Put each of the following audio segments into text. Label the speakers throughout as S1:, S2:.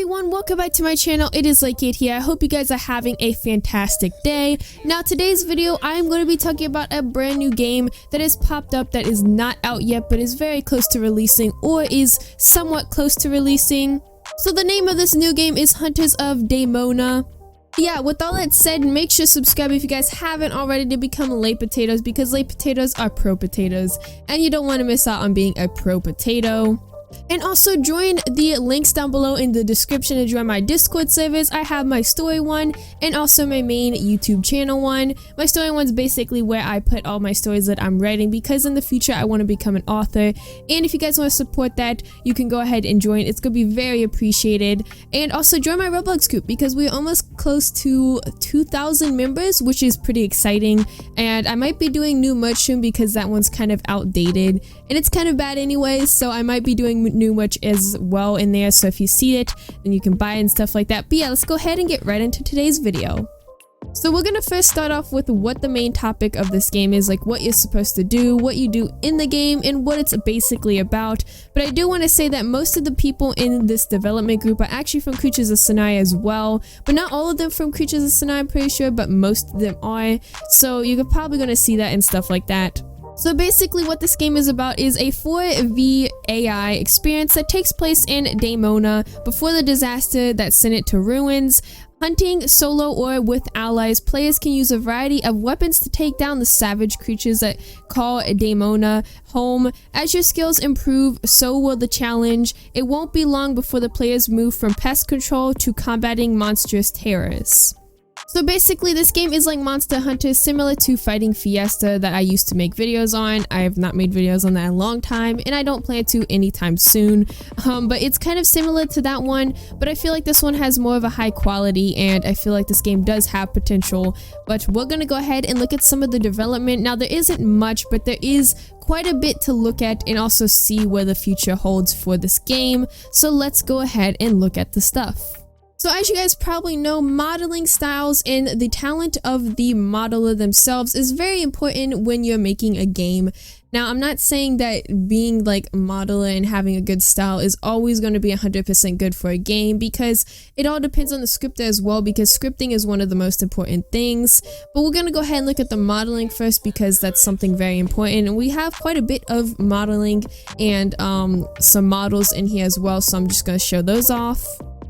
S1: everyone, welcome back to my channel. It is Kate here. I hope you guys are having a fantastic day. Now today's video I am going to be talking about a brand new game that has popped up that is not out yet but is very close to releasing or is somewhat close to releasing. So the name of this new game is Hunters of Daimona. Yeah, with all that said, make sure to subscribe if you guys haven't already to become late potatoes, because late potatoes are pro potatoes and you don't want to miss out on being a pro potato. And also join the links down below in the description to join my Discord servers. I have my story one and also my main YouTube channel one. My story one's basically where I put all my stories that I'm writing, because in the future I want to become an author. And if you guys want to support that, you can go ahead and join. It's going to be very appreciated. And also join my Roblox group, because we're almost close to 2,000 members, which is pretty exciting. And I might be doing new merch soon because that one's kind of outdated and it's kind of bad anyways, so I might be doing new merch as well in there, so if you see it then you can buy it and stuff like that. But yeah, let's go ahead and get right into today's video. So we're gonna first start off with what the main topic of this game is, like what you're supposed to do, what you do in the game, and what it's basically about. But I do want to say that most of the people in this development group are actually from Creatures of Sinai as well, but not all of them from Creatures of Sinai, I'm pretty sure, but most of them are, so you're probably gonna see that and stuff like that. So basically what this game is about is a 4v AI experience that takes place in Daimona before the disaster that sent it to ruins. Hunting solo or with allies, players can use a variety of weapons to take down the savage creatures that call Daimona home. As your skills improve, so will the challenge. It won't be long before the players move from pest control to combating monstrous terrors. So basically this game is like Monster Hunter, similar to Fighting Fiesta that I used to make videos on. I have not made videos on that in a long time and I don't plan to anytime soon, but it's kind of similar to that one, but I feel like this one has more of a high quality and I feel like this game does have potential. But we're gonna go ahead and look at some of the development. Now there isn't much, but there is quite a bit to look at and also see where the future holds for this game. So let's go ahead and look at the stuff. So as you guys probably know, modeling styles and the talent of the modeler themselves is very important when you're making a game. Now, I'm not saying that being like a modeler and having a good style is always going to be 100% good for a game, because it all depends on the scripter as well, because scripting is one of the most important things. But we're going to go ahead and look at the modeling first, because that's something very important. And we have quite a bit of modeling and some models in here as well, so I'm just going to show those off.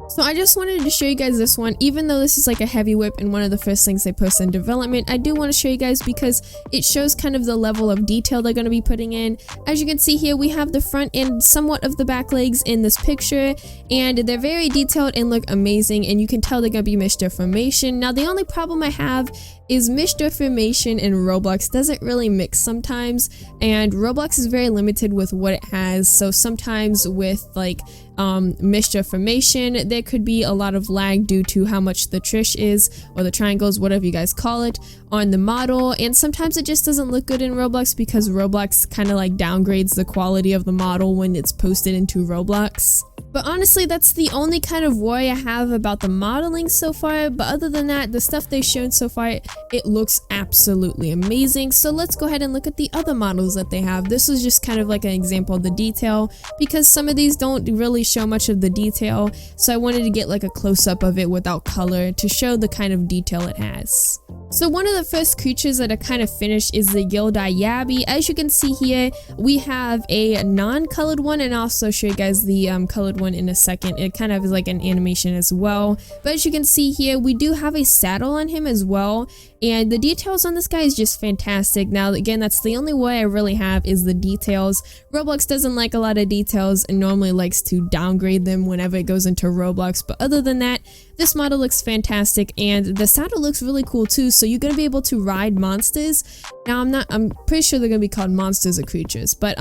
S1: So I just wanted to show you guys this one. Even though this is like a heavy whip and one of the first things they post in development, I do want to show you guys because it shows kind of the level of detail they're going to be putting in. As you can see here, we have the front and somewhat of the back legs in this picture, and they're very detailed and look amazing, and you can tell they're going to be mesh deformation. Now the only problem I have is mesh deformation in Roblox doesn't really mix sometimes, and Roblox is very limited with what it has. So sometimes with like mesh deformation, there could be a lot of lag due to how much the trish is, or the triangles, whatever you guys call it, on the model. And sometimes it just doesn't look good in Roblox because Roblox kind of like downgrades the quality of the model when it's posted into Roblox. But honestly, that's the only kind of worry I have about the modeling so far. But other than that, the stuff they've shown so far, it looks absolutely amazing. So let's go ahead and look at the other models that they have. This is just kind of like an example of the detail, because some of these don't really show much of the detail. So I wanted to get like a close-up of it without color to show the kind of detail it has. So one of the first creatures that are kind of finished is the Yoda Yabby. As you can see here, we have a non-colored one, and I'll also show you guys the colored one in a second. It kind of is like an animation as well. But as you can see here, we do have a saddle on him as well, and the details on this guy is just fantastic. Now again, that's the only way I really have is the details. Roblox doesn't like a lot of details and normally likes to downgrade them whenever it goes into Roblox, but other than that, this model looks fantastic, and the saddle looks really cool too. So you're gonna be able to ride monsters. Now I'm pretty sure they're gonna be called monsters or creatures, but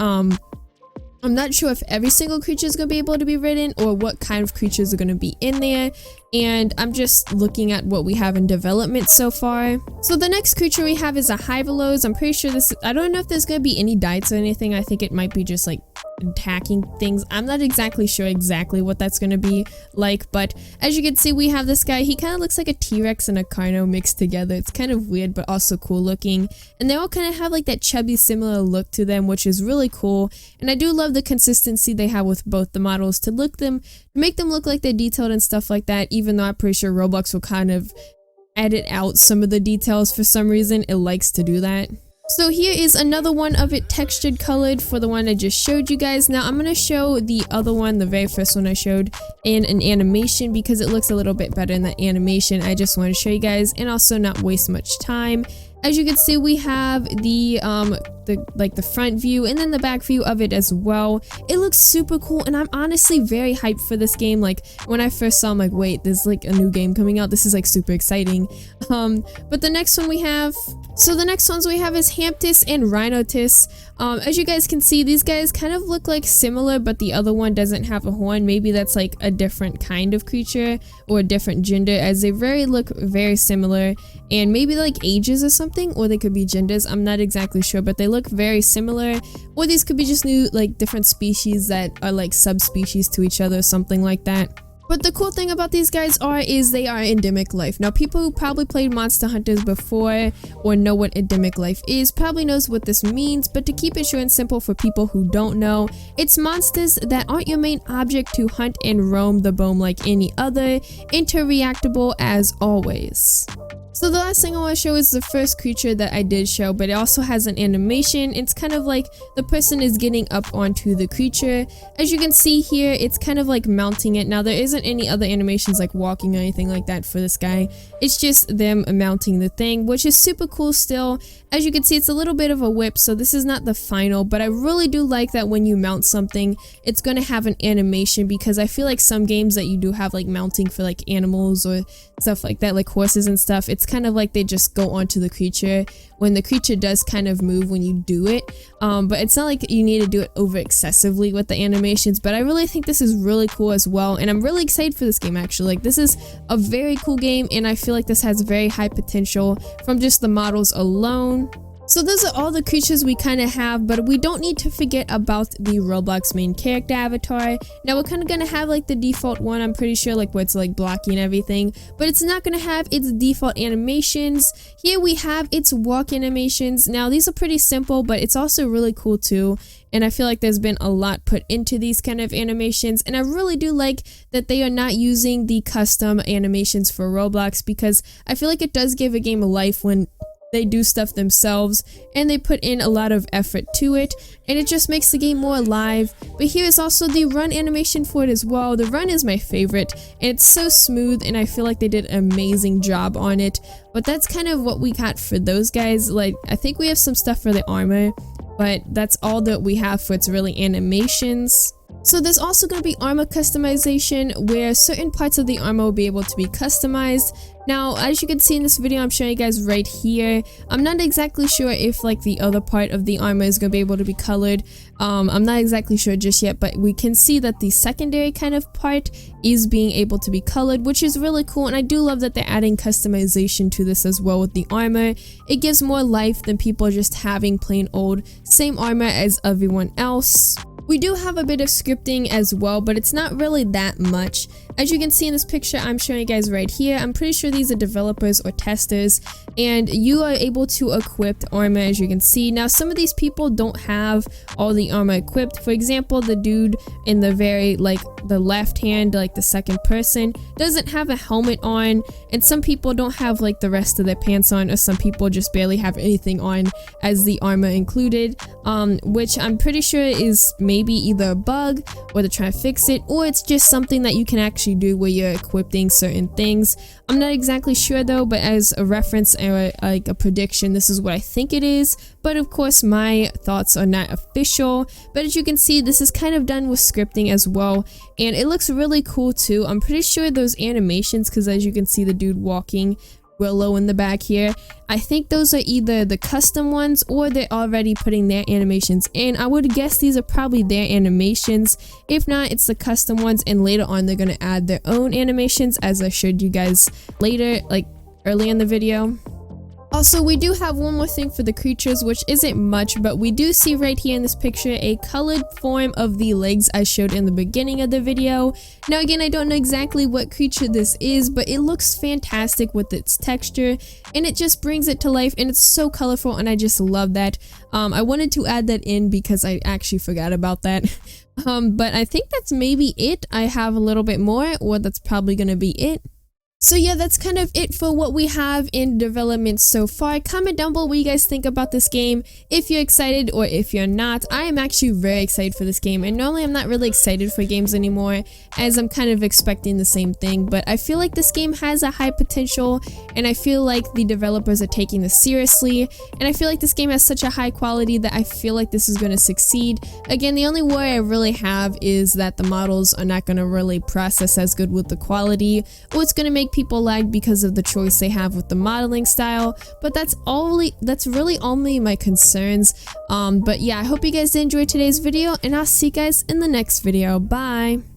S1: I'm not sure if every single creature is going to be able to be ridden or what kind of creatures are going to be in there. And I'm just looking at what we have in development so far. So the next creature we have is a Hyvelos. I'm pretty sure this, I don't know if there's going to be any diets or anything. I think it might be just like attacking things. I'm not exactly sure exactly what that's gonna be like, but as you can see, we have this guy. He kind of looks like a T-Rex and a Carno mixed together. It's kind of weird but also cool looking, and they all kind of have like that chubby similar look to them, which is really cool. And I do love the consistency they have with both the models to make them look like they're detailed and stuff like that, even though I'm pretty sure Roblox will kind of edit out some of the details. For some reason it likes to do that. So here is another one of it textured colored for the one I just showed you guys. Now I'm going to show the other one, the very first one I showed, in an animation because it looks a little bit better in the animation. I just want to show you guys and also not waste much time. As you can see, we have the front view and then the back view of it as well. It looks super cool, and I'm honestly very hyped for this game. Like when I first saw, I'm like, wait, there's like a new game coming out. This is like super exciting. But the next one we have, the next ones we have is Hamptus and Rhinotis. As you guys can see, these guys kind of look like similar, but the other one doesn't have a horn. Maybe that's like a different kind of creature or a different gender, as they look very similar, and maybe like ages or something, or they could be genders. I'm not exactly sure, but they look very similar, or these could be just new, like different species that are like subspecies to each other, something like that. But the cool thing about these guys is they are endemic life. Now, people who probably played Monster Hunters before or know what endemic life is probably knows what this means, but to keep it short and simple for people who don't know, it's monsters that aren't your main object to hunt and roam the biome like any other, interreactable as always. So the last thing I want to show is the first creature that I did show, but it also has an animation. It's kind of like the person is getting up onto the creature. As you can see here, it's kind of like mounting it. Now there isn't any other animations like walking or anything like that for this guy. It's just them mounting the thing, which is super cool still. As you can see, it's a little bit of a whip, so this is not the final, but I really do like that when you mount something, it's going to have an animation, because I feel like some games that you do have like mounting for like animals or stuff like that, like horses and stuff, it's kind of like they just go onto the creature when the creature does kind of move when you do it, but it's not like you need to do it over excessively with the animations. But I really think this is really cool as well, and I'm really excited for this game actually. Like, this is a very cool game, and I feel like this has very high potential from just the models alone. So those are all the creatures we kind of have, but we don't need to forget about the Roblox main character avatar. Now we're kind of going to have like the default one, I'm pretty sure, like where it's like blocking everything, but it's not going to have its default animations. Here we have its walk animations. Now these are pretty simple, but it's also really cool too. And I feel like there's been a lot put into these kind of animations, and I really do like that they are not using the custom animations for Roblox, because I feel like it does give a game a life when they do stuff themselves and they put in a lot of effort to it, and it just makes the game more alive. But here is also the run animation for it as well. The run is my favorite, and it's so smooth, and I feel like they did an amazing job on it. But that's kind of what we got for those guys. Like, I think we have some stuff for the armor, but that's all that we have for its really animations. So there's also going to be armor customization, where certain parts of the armor will be able to be customized. Now, as you can see in this video I'm showing you guys right here, I'm not exactly sure if like the other part of the armor is going to be able to be colored. I'm not exactly sure just yet, but we can see that the secondary kind of part is being able to be colored, which is really cool. And I do love that they're adding customization to this as well with the armor. It gives more life than people just having plain old same armor as everyone else. We do have a bit of scripting as well, but it's not really that much. As you can see in this picture I'm showing you guys right here, I'm pretty sure these are developers or testers, and you are able to equip armor, as you can see. Now some of these people don't have all the armor equipped. For example, the dude in the very the left hand, like the second person, doesn't have a helmet on, and some people don't have like the rest of their pants on, or some people just barely have anything on as the armor included, which I'm pretty sure is maybe either a bug or they're trying to fix it, or it's just something that you can actually do where you're equipping certain things. I'm not exactly sure though, but as a reference or like a prediction, this is what I think it is. But of course my thoughts are not official. But as you can see, this is kind of done with scripting as well, and it looks really cool too. I'm pretty sure those animations, because as you can see the dude walking Willow in the back here, I think those are either the custom ones or they're already putting their animations in. I would guess these are probably their animations. If not, it's the custom ones, and later on they're going to add their own animations, as I showed you guys later, like early in the video. Also, we do have one more thing for the creatures, which isn't much, but we do see right here in this picture a colored form of the legs I showed in the beginning of the video. Now again, I don't know exactly what creature this is, but it looks fantastic with its texture, and it just brings it to life, and it's so colorful, and I just love that. I wanted to add that in because I actually forgot about that. But I think that's maybe it. I have a little bit more, or that's probably gonna be it. So yeah, that's kind of it for what we have in development so far. Comment down below what you guys think about this game, if you're excited or if you're not. I am actually very excited for this game, and normally I'm not really excited for games anymore, as I'm kind of expecting the same thing, but I feel like this game has a high potential, and I feel like the developers are taking this seriously, and I feel like this game has such a high quality that I feel like this is going to succeed. Again, the only worry I really have is that the models are not going to really process as good with the quality, or it's going to make people lag because of the choice they have with the modeling style, but that's really only my concerns. But yeah, I hope you guys enjoyed today's video, and I'll see you guys in the next video. Bye.